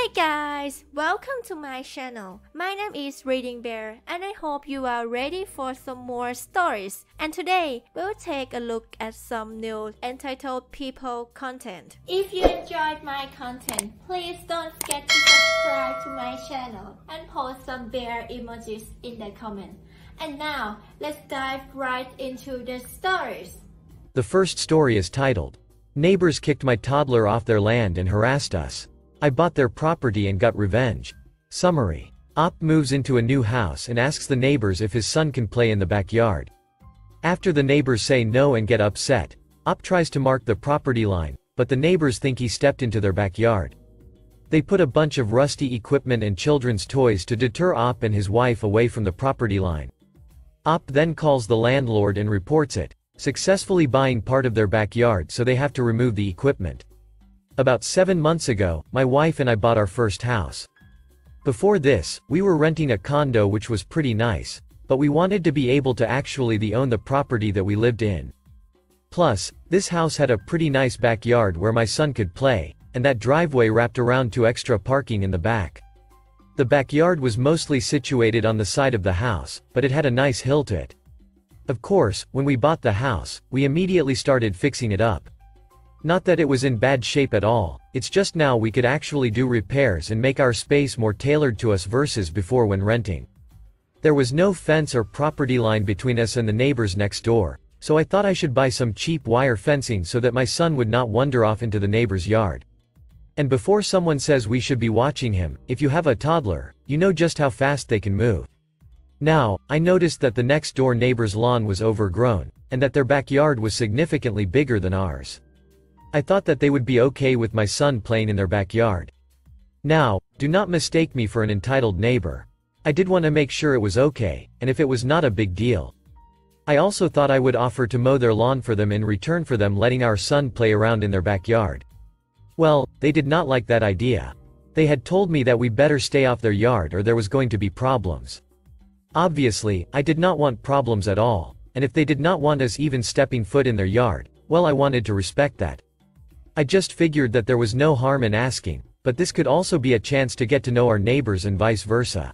Hey guys, welcome to my channel. My name is ReadingBear and I hope you are ready for some more stories. And today, we'll take a look at some new entitled people content. If you enjoyed my content, please don't forget to subscribe to my channel and post some bear emojis in the comment. And now, let's dive right into the stories. The first story is titled, "Neighbors kicked my toddler off their land and harassed us. I bought their property and got revenge." Summary. Op moves into a new house and asks the neighbors if his son can play in the backyard. After the neighbors say no and get upset, Op tries to mark the property line, but the neighbors think he stepped into their backyard. They put a bunch of rusty equipment and children's toys to deter Op and his wife away from the property line. Op then calls the landlord and reports it, successfully buying part of their backyard so they have to remove the equipment. About 7 months ago, my wife and I bought our first house. Before this, we were renting a condo which was pretty nice, but we wanted to be able to actually own the property that we lived in. Plus, this house had a pretty nice backyard where my son could play, and that driveway wrapped around to extra parking in the back. The backyard was mostly situated on the side of the house, but it had a nice hill to it. Of course, when we bought the house, we immediately started fixing it up. Not that it was in bad shape at all, it's just now we could actually do repairs and make our space more tailored to us versus before when renting. There was no fence or property line between us and the neighbors next door, so I thought I should buy some cheap wire fencing so that my son would not wander off into the neighbor's yard. And before someone says we should be watching him, if you have a toddler, you know just how fast they can move. Now, I noticed that the next door neighbor's lawn was overgrown, and that their backyard was significantly bigger than ours. I thought that they would be okay with my son playing in their backyard. Now, do not mistake me for an entitled neighbor. I did want to make sure it was okay, and if it was not a big deal. I also thought I would offer to mow their lawn for them in return for them letting our son play around in their backyard. Well, they did not like that idea. They had told me that we better stay off their yard or there was going to be problems. Obviously, I did not want problems at all, and if they did not want us even stepping foot in their yard, well, I wanted to respect that. I just figured that there was no harm in asking, but this could also be a chance to get to know our neighbors and vice versa.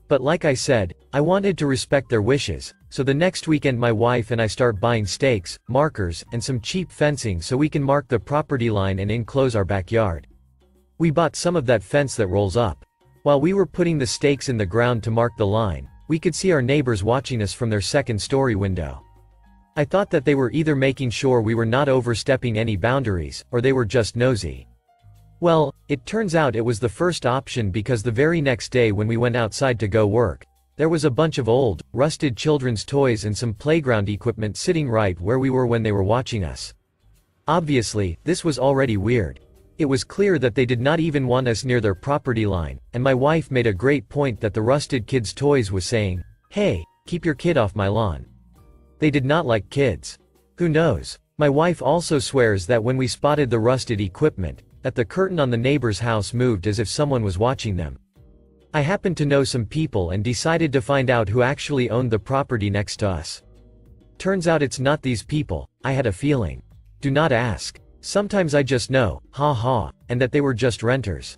But like I said, I wanted to respect their wishes, so the next weekend my wife and I start buying stakes, markers, and some cheap fencing so we can mark the property line and enclose our backyard. We bought some of that fence that rolls up. While we were putting the stakes in the ground to mark the line, we could see our neighbors watching us from their second-story window. I thought that they were either making sure we were not overstepping any boundaries, or they were just nosy. Well, it turns out it was the first option because the very next day when we went outside to go work, there was a bunch of old, rusted children's toys and some playground equipment sitting right where we were when they were watching us. Obviously, this was already weird. It was clear that they did not even want us near their property line, and my wife made a great point that the rusted kids' toys was saying, "Hey, keep your kid off my lawn." They did not like kids. Who knows? My wife also swears that when we spotted the rusted equipment, that the curtain on the neighbor's house moved as if someone was watching them. I happened to know some people and decided to find out who actually owned the property next to us. Turns out it's not these people. I had a feeling. Do not ask. Sometimes I just know, haha, and that they were just renters.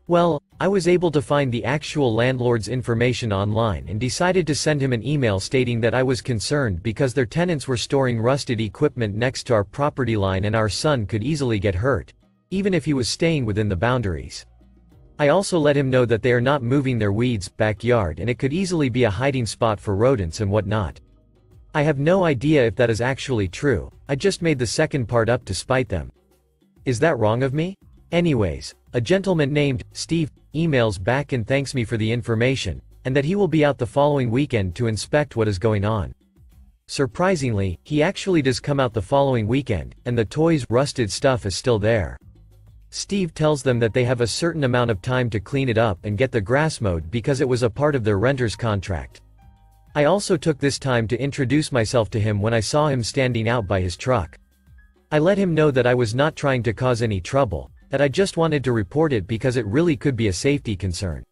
Well, I was able to find the actual landlord's information online and decided to send him an email stating that I was concerned because their tenants were storing rusted equipment next to our property line and our son could easily get hurt, even if he was staying within the boundaries. I also let him know that they are not moving their weeds backyard and it could easily be a hiding spot for rodents and whatnot. I have no idea if that is actually true, I just made the second part up to spite them. Is that wrong of me? Anyways, a gentleman named Steve emails back and thanks me for the information, and that he will be out the following weekend to inspect what is going on. Surprisingly, he actually does come out the following weekend, and the toys' rusted stuff is still there. Steve tells them that they have a certain amount of time to clean it up and get the grass mowed because it was a part of their renter's contract. I also took this time to introduce myself to him when I saw him standing out by his truck. I let him know that I was not trying to cause any trouble, that I just wanted to report it because it really could be a safety concern.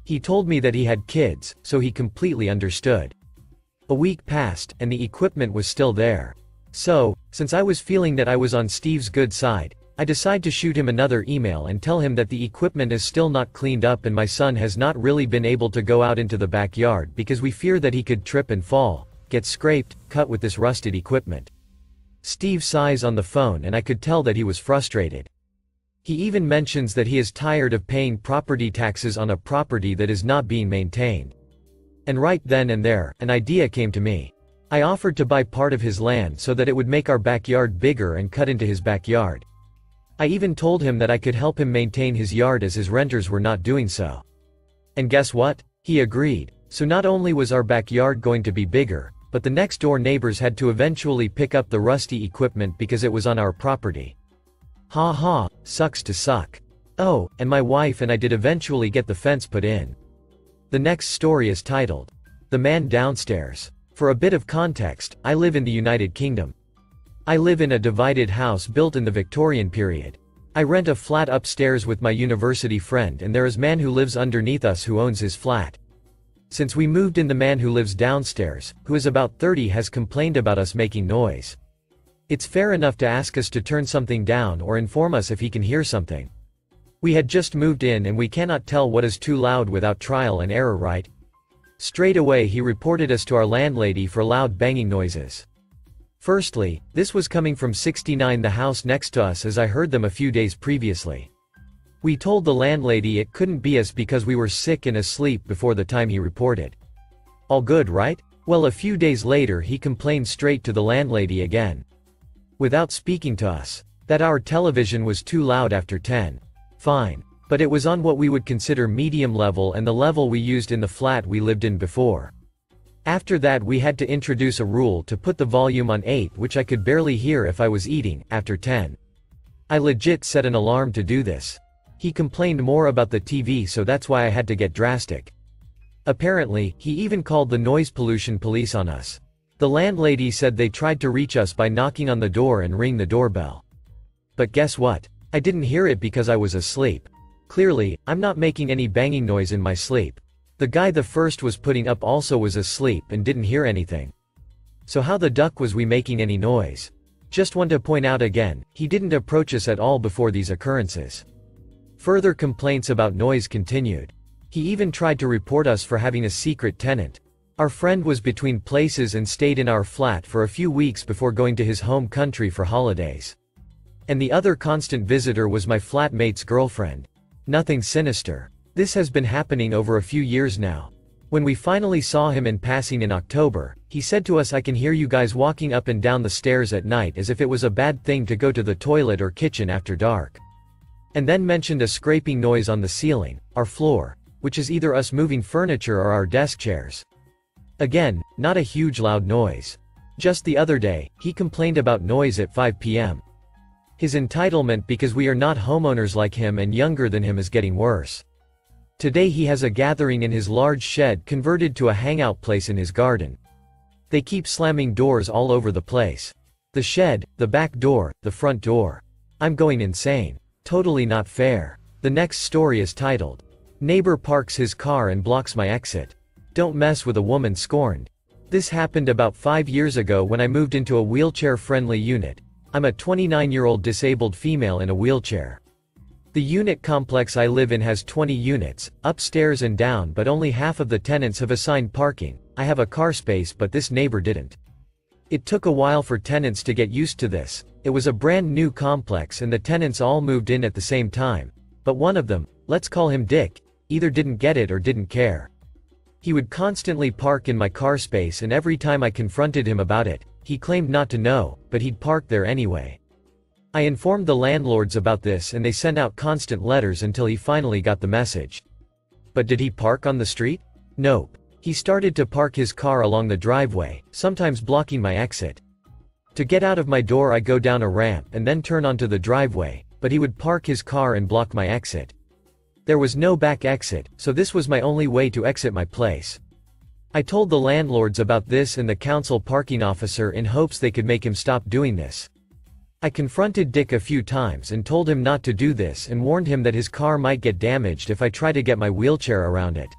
He told me that he had kids, so he completely understood. A week passed, and the equipment was still there. So, since I was feeling that I was on Steve's good side, I decide to shoot him another email and tell him that the equipment is still not cleaned up and my son has not really been able to go out into the backyard because we fear that he could trip and fall, get scraped, cut with this rusted equipment. Steve sighs on the phone and I could tell that he was frustrated. He even mentions that he is tired of paying property taxes on a property that is not being maintained. And right then and there, an idea came to me. I offered to buy part of his land so that it would make our backyard bigger and cut into his backyard. I even told him that I could help him maintain his yard as his renters were not doing so. And guess what? He agreed. So not only was our backyard going to be bigger, but the next door neighbors had to eventually pick up the rusty equipment because it was on our property. Ha ha, sucks to suck. Oh, and my wife and I did eventually get the fence put in. The next story is titled, The Man Downstairs. For a bit of context, I live in the United Kingdom. I live in a divided house built in the Victorian period. I rent a flat upstairs with my university friend and there is a man who lives underneath us who owns his flat. Since we moved in, the man who lives downstairs, who is about 30, has complained about us making noise. It's fair enough to ask us to turn something down or inform us if he can hear something. We had just moved in and we cannot tell what is too loud without trial and error, right? Straight away he reported us to our landlady for loud banging noises. Firstly, this was coming from 69, the house next to us, as I heard them a few days previously. We told the landlady it couldn't be us because we were sick and asleep before the time he reported. All good, right? Well, a few days later he complained straight to the landlady again, without speaking to us, that our television was too loud after 10. Fine. But it was on what we would consider medium level and the level we used in the flat we lived in before. After that we had to introduce a rule to put the volume on 8, which I could barely hear if I was eating, after 10. I legit set an alarm to do this. He complained more about the TV, so that's why I had to get drastic. Apparently, he even called the noise pollution police on us. The landlady said they tried to reach us by knocking on the door and ring the doorbell. But guess what? I didn't hear it because I was asleep. Clearly, I'm not making any banging noise in my sleep. The guy the first was putting up also was asleep and didn't hear anything. So how the duck was we making any noise? Just want to point out again, he didn't approach us at all before these occurrences. Further complaints about noise continued. He even tried to report us for having a secret tenant. Our friend was between places and stayed in our flat for a few weeks before going to his home country for holidays. And the other constant visitor was my flatmate's girlfriend. Nothing sinister. This has been happening over a few years now. When we finally saw him in passing in October, he said to us, "I can hear you guys walking up and down the stairs at night," as if it was a bad thing to go to the toilet or kitchen after dark. And then mentioned a scraping noise on the ceiling, our floor, which is either us moving furniture or our desk chairs. Again, not a huge loud noise. Just the other day, he complained about noise at 5 p.m. His entitlement because we are not homeowners like him and younger than him is getting worse. Today he has a gathering in his large shed converted to a hangout place in his garden. They keep slamming doors all over the place. The shed, the back door, the front door. I'm going insane. Totally not fair. The next story is titled, Neighbor Parks His Car and Blocks My Exit. Don't mess with a woman scorned. This happened about 5 years ago when I moved into a wheelchair-friendly unit. I'm a 29-year-old disabled female in a wheelchair. The unit complex I live in has 20 units, upstairs and down, but only half of the tenants have assigned parking. I have a car space, but this neighbor didn't. It took a while for tenants to get used to this. It was a brand new complex and the tenants all moved in at the same time. But one of them, let's call him Dick, either didn't get it or didn't care. He would constantly park in my car space, and every time I confronted him about it, he claimed not to know, but he'd park there anyway. I informed the landlords about this and they sent out constant letters until he finally got the message. But did he park on the street? Nope. He started to park his car along the driveway, sometimes blocking my exit. To get out of my door I go down a ramp and then turn onto the driveway, but he would park his car and block my exit. There was no back exit, so this was my only way to exit my place. I told the landlords about this and the council parking officer in hopes they could make him stop doing this. I confronted Dick a few times and told him not to do this and warned him that his car might get damaged if I try to get my wheelchair around it.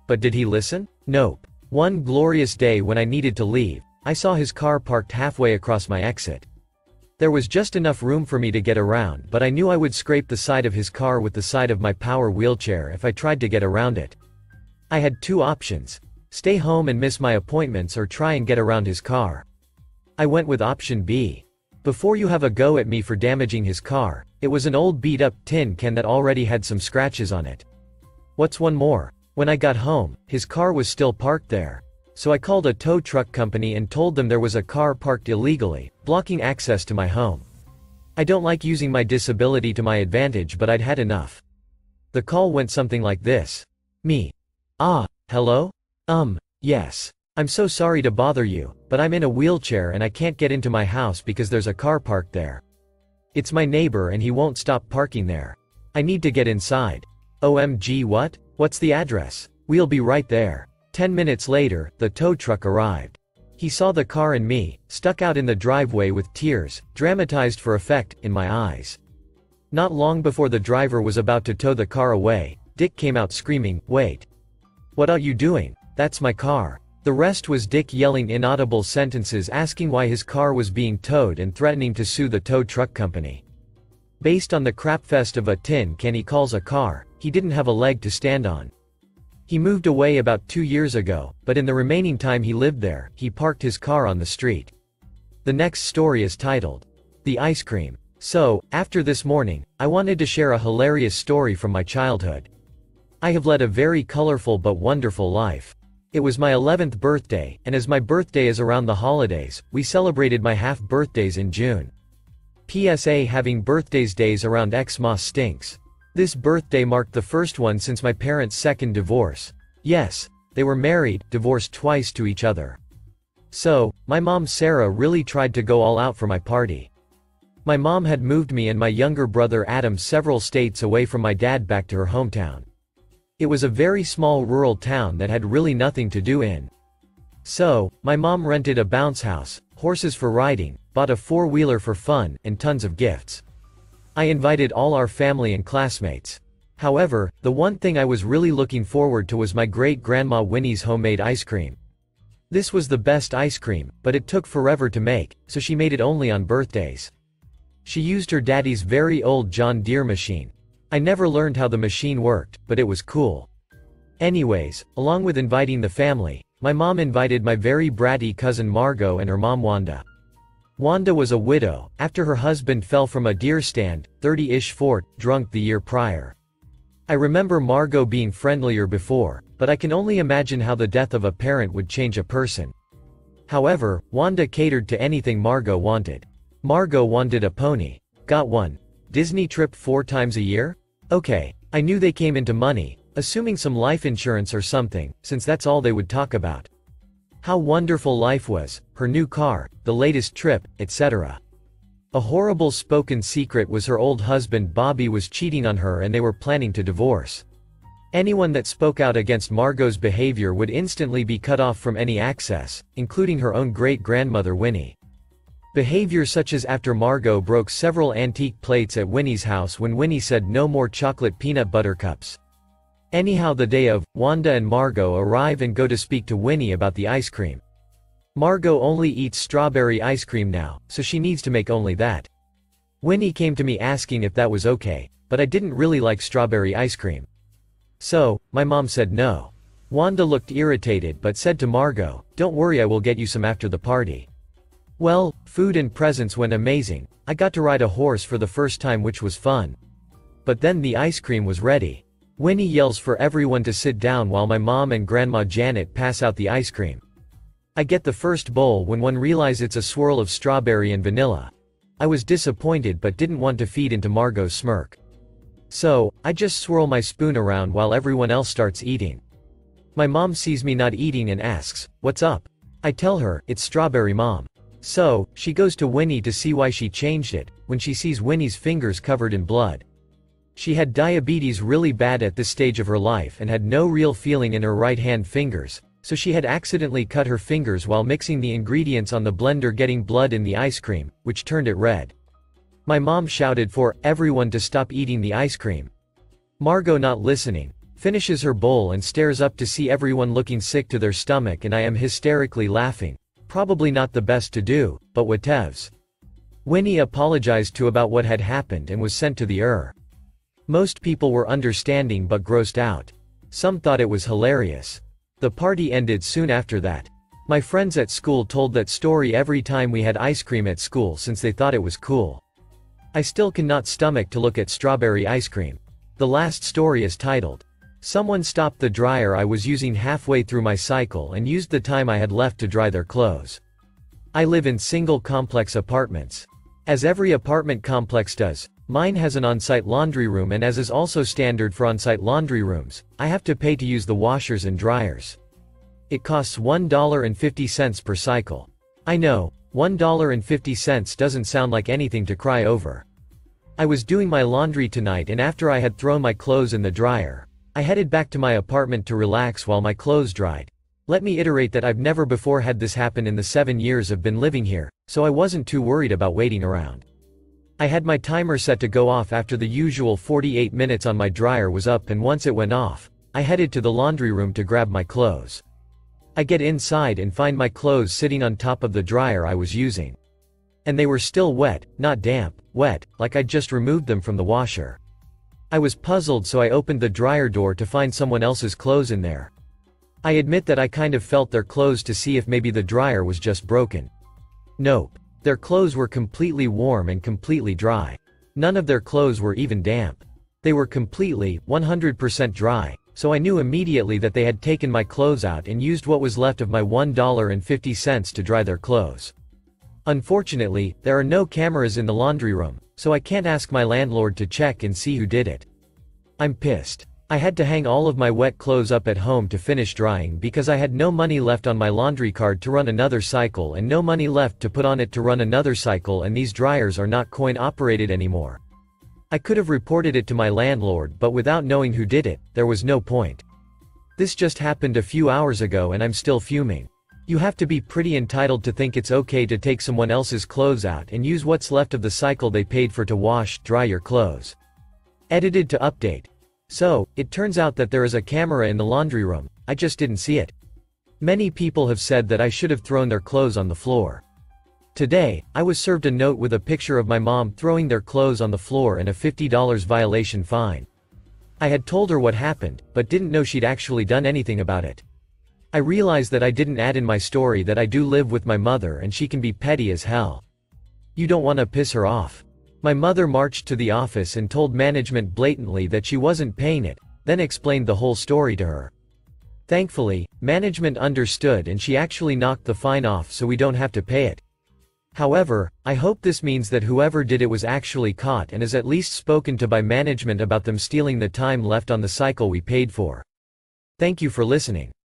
But did he listen? Nope. One glorious day when I needed to leave, I saw his car parked halfway across my exit. There was just enough room for me to get around, but I knew I would scrape the side of his car with the side of my power wheelchair if I tried to get around it. I had two options: stay home and miss my appointments or try and get around his car. I went with option B. Before you have a go at me for damaging his car, it was an old beat-up tin can that already had some scratches on it. What's one more? When I got home, his car was still parked there. So I called a tow truck company and told them there was a car parked illegally, blocking access to my home. I don't like using my disability to my advantage, but I'd had enough. The call went something like this. Me. Hello? Yes. I'm so sorry to bother you, but I'm in a wheelchair and I can't get into my house because there's a car parked there. It's my neighbor and he won't stop parking there. I need to get inside. OMG, what? What's the address? We'll be right there. 10 minutes later, the tow truck arrived. He saw the car and me, stuck out in the driveway with tears, dramatized for effect, in my eyes. Not long before the driver was about to tow the car away, Dick came out screaming, "Wait. What are you doing? That's my car." The rest was Dick yelling inaudible sentences asking why his car was being towed and threatening to sue the tow truck company. Based on the crapfest of a tin can he calls a car, he didn't have a leg to stand on. He moved away about 2 years ago, but in the remaining time he lived there, he parked his car on the street. The next story is titled, The Ice Cream. So, after this morning, I wanted to share a hilarious story from my childhood. I have led a very colorful but wonderful life. It was my 11th birthday, and as my birthday is around the holidays, we celebrated my half-birthdays in June. PSA, having birthdays days around Xmas stinks. This birthday marked the first one since my parents' second divorce. Yes, they were married, divorced twice to each other. So, my mom Sarah really tried to go all out for my party. My mom had moved me and my younger brother Adam several states away from my dad back to her hometown. It was a very small rural town that had really nothing to do in. So, my mom rented a bounce house, horses for riding, bought a four-wheeler for fun, and tons of gifts. I invited all our family and classmates. However, the one thing I was really looking forward to was my great-grandma Winnie's homemade ice cream. This was the best ice cream, but it took forever to make, so she made it only on birthdays. She used her daddy's very old John Deere machine. I never learned how the machine worked, but it was cool. Anyways, along with inviting the family, my mom invited my very bratty cousin Margot and her mom Wanda. Wanda was a widow, after her husband fell from a deer stand, 30-ish fort, drunk the year prior. I remember Margot being friendlier before, but I can only imagine how the death of a parent would change a person. However, Wanda catered to anything Margot wanted. Margot wanted a pony. Got one. Disney trip 4 times a year? Okay, I knew they came into money, assuming some life insurance or something, since that's all they would talk about. How wonderful life was, her new car, the latest trip, etc. A horrible spoken secret was her old husband Bobby was cheating on her and they were planning to divorce. Anyone that spoke out against Margot's behavior would instantly be cut off from any access, including her own great-grandmother Winnie. Behavior such as after Margot broke several antique plates at Winnie's house when Winnie said no more chocolate peanut butter cups. Anyhow, the day of, Wanda and Margot arrive and go to speak to Winnie about the ice cream. Margot only eats strawberry ice cream now, so she needs to make only that. Winnie came to me asking if that was okay, but I didn't really like strawberry ice cream. So, my mom said no. Wanda looked irritated but said to Margot, "Don't worry, I will get you some after the party." Well, food and presents went amazing. I got to ride a horse for the first time, which was fun. But then the ice cream was ready. Winnie yells for everyone to sit down while my mom and Grandma Janet pass out the ice cream. I get the first bowl when one realizes it's a swirl of strawberry and vanilla. I was disappointed but didn't want to feed into Margot's smirk. So, I just swirl my spoon around while everyone else starts eating. My mom sees me not eating and asks, "What's up?" I tell her, "It's strawberry, Mom." So, she goes to Winnie to see why she changed it, when she sees Winnie's fingers covered in blood. She had diabetes really bad at this stage of her life and had no real feeling in her right hand fingers, so she had accidentally cut her fingers while mixing the ingredients on the blender, getting blood in the ice cream, which turned it red. My mom shouted for everyone to stop eating the ice cream. Margot, not listening, finishes her bowl and stares up to see everyone looking sick to their stomach, and I am hysterically laughing. Probably not the best to do, but whatevs. Winnie apologized to about what had happened and was sent to the ER. Most people were understanding but grossed out. Some thought it was hilarious. The party ended soon after that. My friends at school told that story every time we had ice cream at school since they thought it was cool. I still cannot stomach to look at strawberry ice cream. The last story is titled, "Someone stopped the dryer I was using halfway through my cycle and used the time I had left to dry their clothes." I live in single complex apartments. As every apartment complex does, mine has an on-site laundry room, and as is also standard for on-site laundry rooms, I have to pay to use the washers and dryers. It costs $1.50 per cycle. I know, $1.50 doesn't sound like anything to cry over. I was doing my laundry tonight, and after I had thrown my clothes in the dryer, I headed back to my apartment to relax while my clothes dried. Let me iterate that I've never before had this happen in the 7 years I've been living here, so I wasn't too worried about waiting around. I had my timer set to go off after the usual 48 minutes on my dryer was up, and once it went off, I headed to the laundry room to grab my clothes. I get inside and find my clothes sitting on top of the dryer I was using. And they were still wet, not damp, wet, like I'd just removed them from the washer. I was puzzled, so I opened the dryer door to find someone else's clothes in there. I admit that I kind of felt their clothes to see if maybe the dryer was just broken. Nope. Their clothes were completely warm and completely dry. None of their clothes were even damp. They were completely, 100% dry, so I knew immediately that they had taken my clothes out and used what was left of my $1.50 to dry their clothes. Unfortunately, there are no cameras in the laundry room, so I can't ask my landlord to check and see who did it. I'm pissed. I had to hang all of my wet clothes up at home to finish drying because I had no money left on my laundry card to run another cycle and no money left to put on it to run another cycle, and these dryers are not coin operated anymore. I could have reported it to my landlord, but without knowing who did it, there was no point. This just happened a few hours ago and I'm still fuming. You have to be pretty entitled to think it's okay to take someone else's clothes out and use what's left of the cycle they paid for to wash, dry your clothes. Edited to update. So, it turns out that there is a camera in the laundry room, I just didn't see it. Many people have said that I should have thrown their clothes on the floor. Today, I was served a note with a picture of my mom throwing their clothes on the floor and a $50 violation fine. I had told her what happened, but didn't know she'd actually done anything about it. I realized that I didn't add in my story that I do live with my mother and she can be petty as hell. You don't want to piss her off. My mother marched to the office and told management blatantly that she wasn't paying it, then explained the whole story to her. Thankfully, management understood and she actually knocked the fine off so we don't have to pay it. However, I hope this means that whoever did it was actually caught and is at least spoken to by management about them stealing the time left on the cycle we paid for. Thank you for listening.